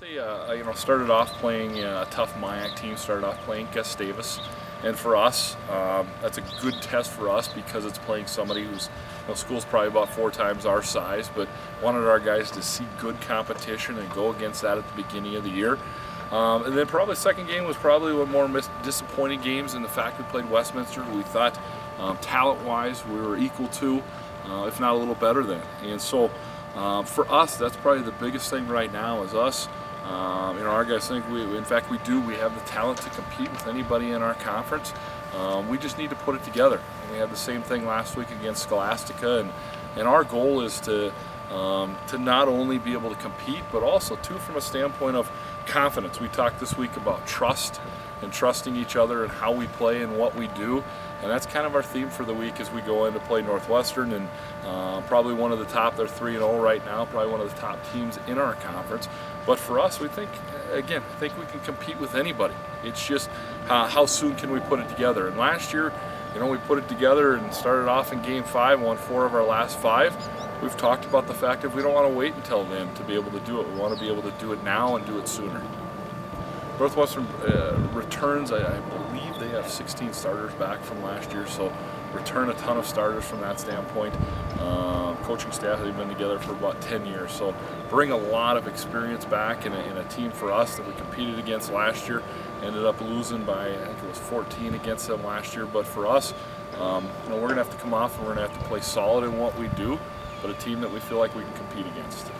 Say, started off playing a tough MIAC team, started off playing Gustavus. And for us, that's a good test for us because it's playing somebody who's, school's probably about 4 times our size, but wanted our guys to see good competition and go against that at the beginning of the year. And then probably the second game was probably one more disappointing games in the fact we played Westminster. We thought talent-wise we were equal to, if not a little better than. And so for us, that's probably the biggest thing right now is us. Our guys think we have the talent to compete with anybody in our conference. We just need to put it together. And we had the same thing last week against Scholastica, and our goal is to not only be able to compete, but also too from a standpoint of confidence. We talked this week about trust and trusting each other and how we play and what we do. And that's kind of our theme for the week as we go in to play Northwestern, and probably one of the top, they're 3-0 right now, probably one of the top teams in our conference. But for us, we think, again, I think we can compete with anybody. It's just how soon can we put it together. And last year, we put it together and started off in Game 5, won 4 of our last 5. We've talked about the fact that we don't want to wait until then to be able to do it. We want to be able to do it now and do it sooner. Northwestern returns, I believe they have 16 starters back from last year, so return a ton of starters from that standpoint. Coaching staff, they've been together for about 10 years, so bring a lot of experience back in a team for us that we competed against last year. Ended up losing by, I think it was 14 against them last year, but for us, we're going to have to come off and we're going to have to play solid in what we do, but a team that we feel like we can compete against.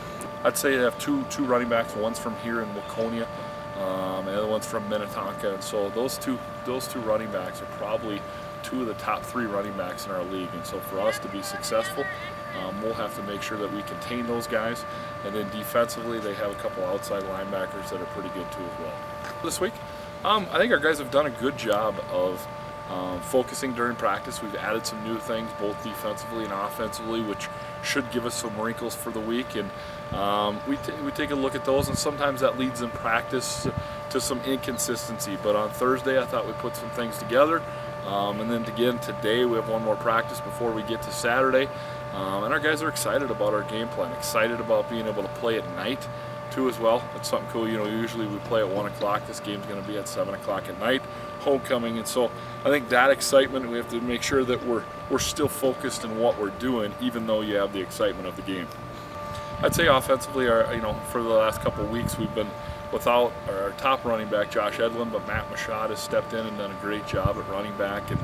I'd say they have two running backs. One's from here in Waconia, and the other one's from Minnetonka, and so those two running backs are probably 2 of the top 3 running backs in our league. And so for us to be successful, we'll have to make sure that we contain those guys. And then defensively, they have a couple outside linebackers that are pretty good too as well. This week, I think our guys have done a good job of focusing during practice. We've added some new things, both defensively and offensively, which should give us some wrinkles for the week. And we take a look at those, and sometimes that leads in practice to some inconsistency. But on Thursday, I thought we put some things together. And then again today, we have one more practice before we get to Saturday. And our guys are excited about our game plan, excited about being able to play at night too as well. It's something cool. Usually we play at 1 o'clock. This game's going to be at 7 o'clock at night, homecoming. And so I think that excitement, we have to make sure that we're still focused in what we're doing, even though you have the excitement of the game. I'd say offensively, for the last couple of weeks, we've been without our top running back, Josh Edlin, but Matt Machad has stepped in and done a great job at running back, and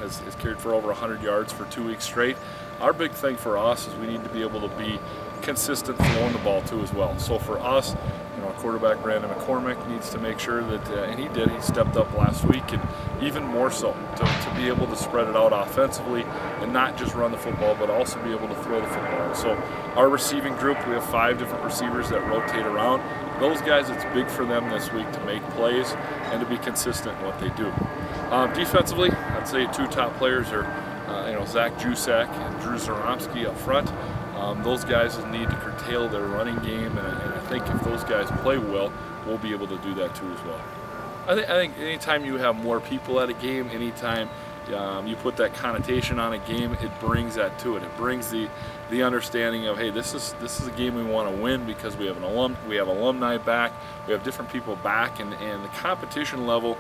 has carried for over 100 yards for 2 weeks straight. Our big thing for us is we need to be able to be consistent throwing the ball too as well. So for us, our quarterback Brandon McCormick needs to make sure that, and he did, he stepped up last week, and even more so to be able to spread it out offensively and not just run the football, but also be able to throw the football. So our receiving group, we have 5 different receivers that rotate around. Those guys, it's big for them this week to make plays and to be consistent in what they do. Defensively, I'd say 2 top players are Zach Jusak and Drew Zaromsky up front. Those guys need to curtail their running game, and I think if those guys play well, we'll be able to do that too as well. I think anytime you have more people at a game, anytime you put that connotation on a game, it brings that to it. It brings the understanding of, hey, this is a game we want to win because we have alumni back, we have different people back, and the competition level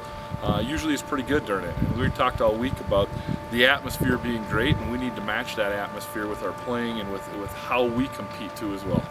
usually is pretty good during it. And we talked all week about the atmosphere being great, and we need to match that atmosphere with our playing and with how we compete too as well.